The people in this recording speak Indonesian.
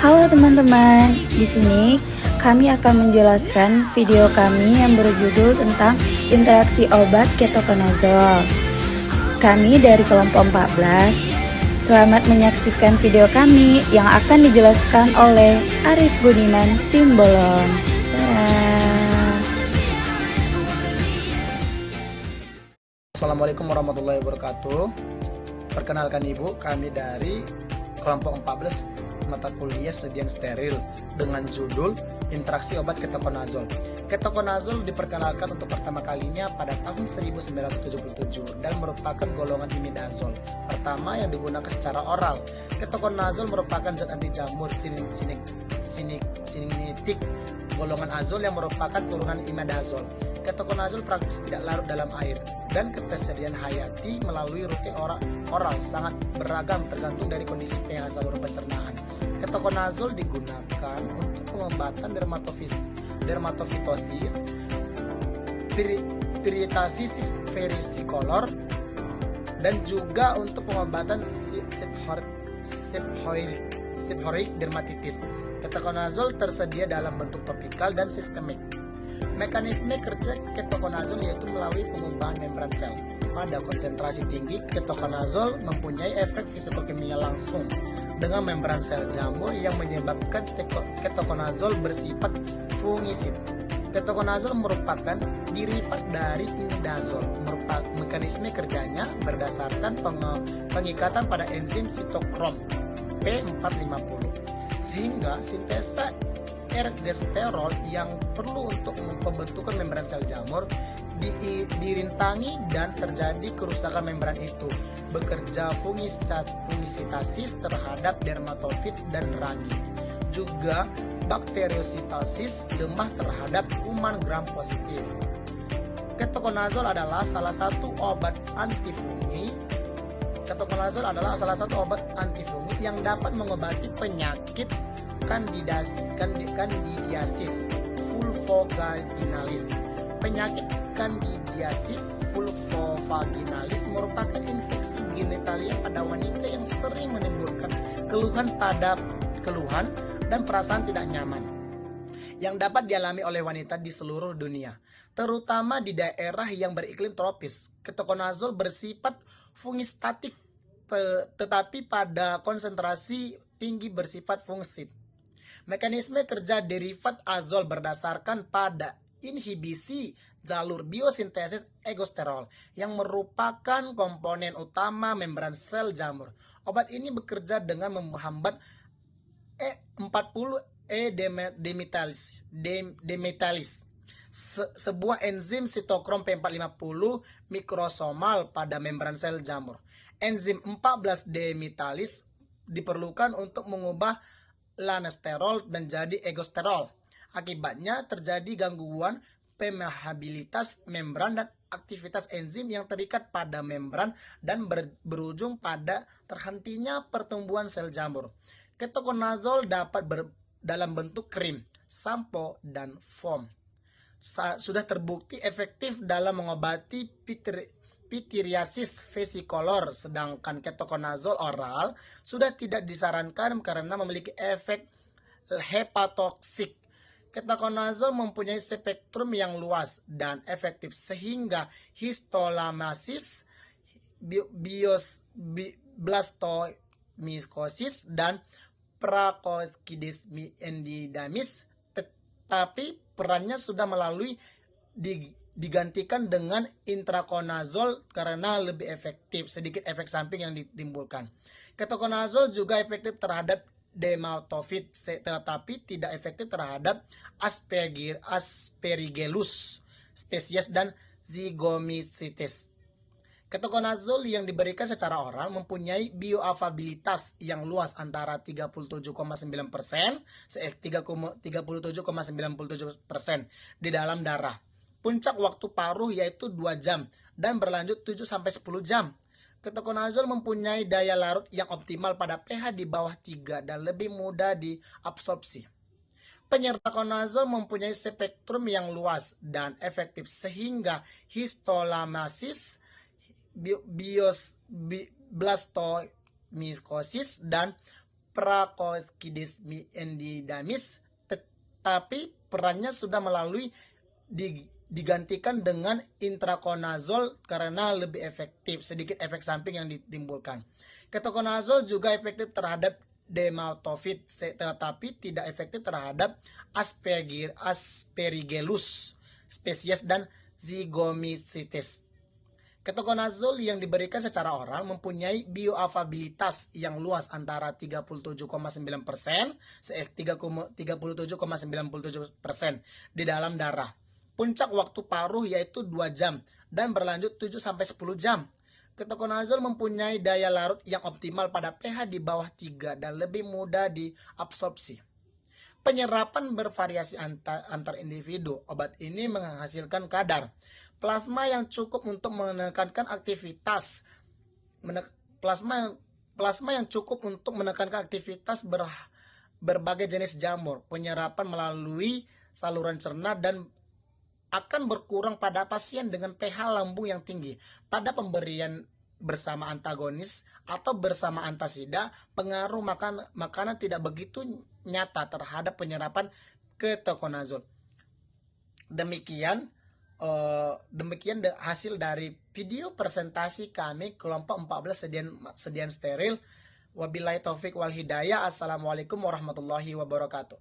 Halo teman-teman, di sini kami akan menjelaskan video kami yang berjudul tentang interaksi obat ketokonazol. Kami dari kelompok 14. Selamat menyaksikan video kami yang akan dijelaskan oleh Arif Budiman Simbolon. Assalamualaikum warahmatullahi wabarakatuh. Perkenalkan Ibu, kami dari kelompok 14 mata kuliah sedian steril dengan judul interaksi obat ketokonazol. Ketokonazol diperkenalkan untuk pertama kalinya pada tahun 1977 dan merupakan golongan imidazol pertama yang digunakan secara oral. Ketokonazol merupakan zat anti jamur sinitik golongan azol yang merupakan turunan imidazol. Ketokonazol praktis tidak larut dalam air dan ketersediaan hayati melalui rute oral sangat beragam tergantung dari kondisi pH saluran pencernaan. Ketokonazol digunakan untuk pengobatan dermatofitosis, piritasis versicolor, dan juga untuk pengobatan seborrheic dermatitis. Ketokonazol tersedia dalam bentuk topikal dan sistemik. Mekanisme kerja ketokonazol yaitu melalui pengubahan membran sel. Pada konsentrasi tinggi, ketokonazol mempunyai efek fisikokimia langsung dengan membran sel jamur yang menyebabkan ketokonazol bersifat fungisid. Ketokonazol merupakan derivat dari imidazol. Mekanisme kerjanya berdasarkan pengikatan pada enzim sitokrom P450 sehingga sintesa ergosterol yang perlu untuk pembentukan membran sel jamur dirintangi dan terjadi kerusakan membran itu. Bekerja fungisitasis terhadap dermatofit dan ragi. Juga bakteriositosis lemah terhadap kuman gram positif. Ketokonazol adalah salah satu obat antifungi. Ketokonazol adalah salah satu obat antifungi yang dapat mengobati penyakit Candidiasis vulvovaginalis. Penyakit Candidiasis vulvovaginalis merupakan infeksi genitalia pada wanita yang sering menimbulkan keluhan dan perasaan tidak nyaman yang dapat dialami oleh wanita di seluruh dunia, terutama di daerah yang beriklim tropis. Ketokonazol bersifat fungistatik tetapi pada konsentrasi tinggi bersifat fungisid. Mekanisme kerja derivat azol berdasarkan pada inhibisi jalur biosintesis ergosterol yang merupakan komponen utama membran sel jamur. Obat ini bekerja dengan menghambat E40-E-demetalis, sebuah enzim sitokrom P450 mikrosomal pada membran sel jamur. Enzim 14-demetalis diperlukan untuk mengubah lanesterol menjadi ergosterol. Akibatnya terjadi gangguan permeabilitas membran dan aktivitas enzim yang terikat pada membran dan berujung pada terhentinya pertumbuhan sel jamur. Ketokonazol dapat dalam bentuk krim, sampo, dan foam. Sudah terbukti efektif dalam mengobati pityriasis versicolor, sedangkan ketokonazol oral sudah tidak disarankan karena memiliki efek hepatotoksik. Ketokonazol mempunyai spektrum yang luas dan efektif sehingga histolamasis, blastomycosis, dan prakocidisme endidamis, tetapi perannya sudah melalui digantikan dengan intrakonazol karena lebih efektif, sedikit efek samping yang ditimbulkan. Ketokonazol juga efektif terhadap dermatofit tetapi tidak efektif terhadap Aspergillus spesies dan Zygomycetes. Ketokonazol yang diberikan secara oral mempunyai bioavailabilitas yang luas antara 37,97% di dalam darah. Puncak waktu paruh yaitu 2 jam dan berlanjut 7-10 jam. Ketokonazol mempunyai daya larut yang optimal pada pH di bawah 3 dan lebih mudah diabsorpsi. Ketokonazol mempunyai spektrum yang luas dan efektif sehingga histolamasis, blastomycosis, dan prakokididamis, tetapi perannya sudah digantikan dengan itraconazole karena lebih efektif, sedikit efek samping yang ditimbulkan. Ketoconazole juga efektif terhadap dermatofit, tetapi tidak efektif terhadap Aspergillus spesies dan Zygomycetes. Ketoconazole yang diberikan secara oral mempunyai bioavailabilitas yang luas antara 37,9% di dalam darah. Puncak waktu paruh yaitu 2 jam dan berlanjut 7-10 jam. Ketoconazole mempunyai daya larut yang optimal pada pH di bawah 3 dan lebih mudah diabsorpsi. Penyerapan bervariasi antar individu. Obat ini menghasilkan kadar plasma yang cukup untuk menekankan aktivitas berbagai jenis jamur. Penyerapan melalui saluran cerna dan akan berkurang pada pasien dengan pH lambung yang tinggi. Pada pemberian bersama antagonis atau bersama antasida, pengaruh makanan tidak begitu nyata terhadap penyerapan ketoconazole. Demikian hasil dari video presentasi kami kelompok 14 sediaan steril. Wabillahi taufik wal hidayah. Assalamualaikum warahmatullahi wabarakatuh.